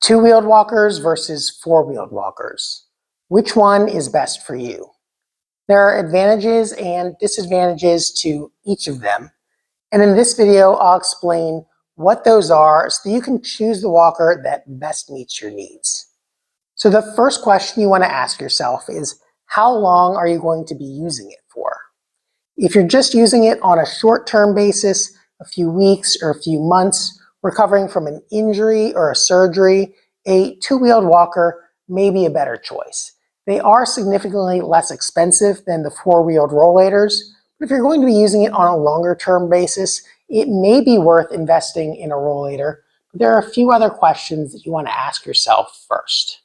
Two-wheeled walkers versus four-wheeled walkers. Which one is best for you? There are advantages and disadvantages to each of them. And in this video, I'll explain what those are so that you can choose the walker that best meets your needs. So the first question you want to ask yourself is, how long are you going to be using it for? If you're just using it on a short-term basis, a few weeks or a few months, recovering from an injury or a surgery, a two-wheeled walker may be a better choice. They are significantly less expensive than the four-wheeled rollators, but if you're going to be using it on a longer-term basis, it may be worth investing in a rollator. But there are a few other questions that you want to ask yourself first.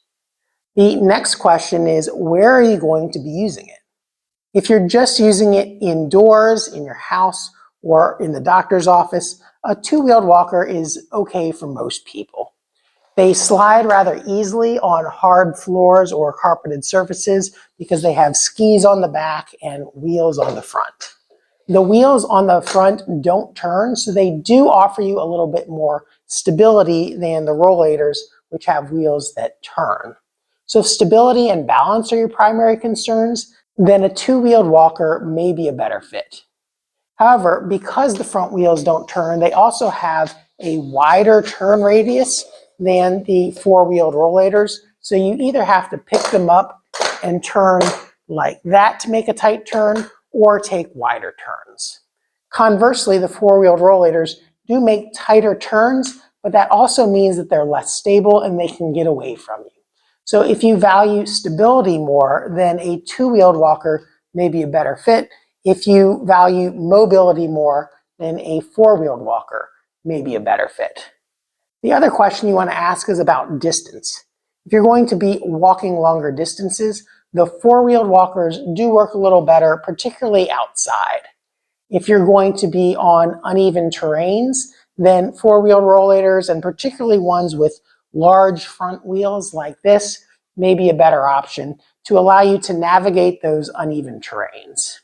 The next question is, where are you going to be using it? If you're just using it indoors, in your house, or in the doctor's office, a two-wheeled walker is okay for most people. They slide rather easily on hard floors or carpeted surfaces because they have skis on the back and wheels on the front. The wheels on the front don't turn, so they do offer you a little bit more stability than the rollators, which have wheels that turn. So if stability and balance are your primary concerns, then a two-wheeled walker may be a better fit. However, because the front wheels don't turn, they also have a wider turn radius than the four-wheeled rollators. So you either have to pick them up and turn like that to make a tight turn, or take wider turns. Conversely, the four-wheeled rollators do make tighter turns, but that also means that they're less stable and they can get away from you. So if you value stability more, then a two-wheeled walker may be a better fit. If you value mobility more, then a four-wheeled walker may be a better fit. The other question you want to ask is about distance. If you're going to be walking longer distances, the four-wheeled walkers do work a little better, particularly outside. If you're going to be on uneven terrains, then four-wheeled rollators, and particularly ones with large front wheels like this, may be a better option to allow you to navigate those uneven terrains.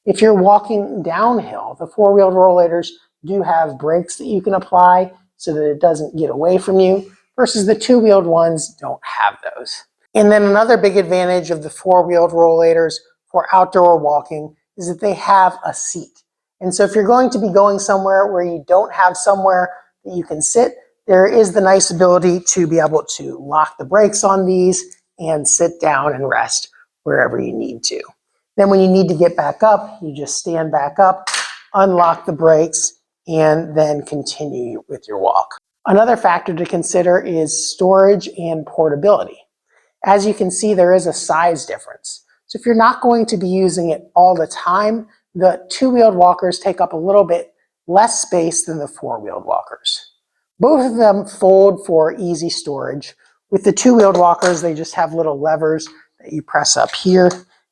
If you're walking downhill, the four-wheeled rollators do have brakes that you can apply so that it doesn't get away from you, versus the two-wheeled ones don't have those. And then another big advantage of the four-wheeled rollators for outdoor walking is that they have a seat. And so if you're going to be going somewhere where you don't have somewhere that you can sit, there is the nice ability to be able to lock the brakes on these and sit down and rest wherever you need to. Then when you need to get back up, you just stand back up, unlock the brakes, and then continue with your walk. Another factor to consider is storage and portability. As you can see, there is a size difference. So if you're not going to be using it all the time, the two-wheeled walkers take up a little bit less space than the four-wheeled walkers. Both of them fold for easy storage. With the two-wheeled walkers, they just have little levers that you press up here,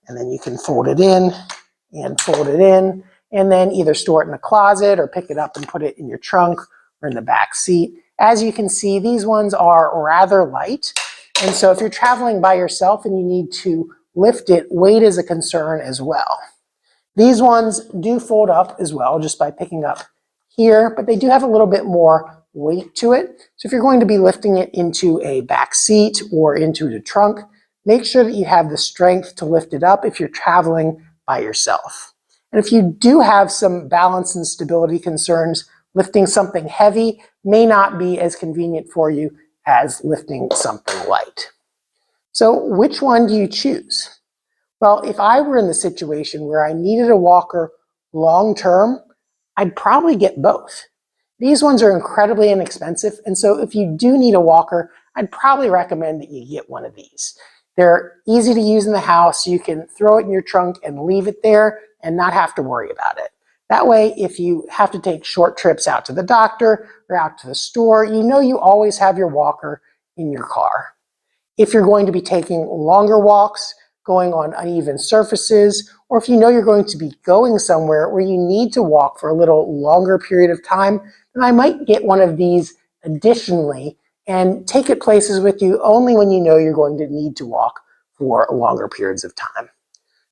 and then you can fold it in and fold it in, and then either store it in a closet or pick it up and put it in your trunk or in the back seat. As you can see, these ones are rather light, and so if you're traveling by yourself and you need to lift it, weight is a concern as well. These ones do fold up as well just by picking up here, but they do have a little bit more weight to it. So if you're going to be lifting it into a back seat or into the trunk, make sure that you have the strength to lift it up if you're traveling by yourself. And if you do have some balance and stability concerns, lifting something heavy may not be as convenient for you as lifting something light. So which one do you choose? Well, if I were in the situation where I needed a walker long-term, I'd probably get both. These ones are incredibly inexpensive, and so if you do need a walker, I'd probably recommend that you get one of these. They're easy to use in the house. You can throw it in your trunk and leave it there and not have to worry about it. That way, if you have to take short trips out to the doctor or out to the store, you know you always have your walker in your car. If you're going to be taking longer walks, going on uneven surfaces, or if you know you're going to be going somewhere where you need to walk for a little longer period of time, then I might get one of these additionally and take it places with you only when you know you're going to need to walk for longer periods of time.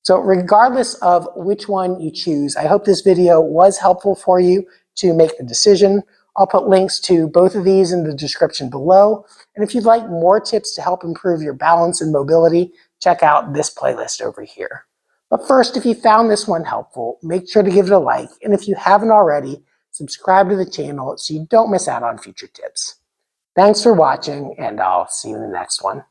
So regardless of which one you choose, I hope this video was helpful for you to make the decision I'll put links to both of these in the description below. And if you'd like more tips to help improve your balance and mobility, check out this playlist over here. But first, if you found this one helpful, make sure to give it a like. And if you haven't already, subscribe to the channel so you don't miss out on future tips. Thanks for watching, and I'll see you in the next one.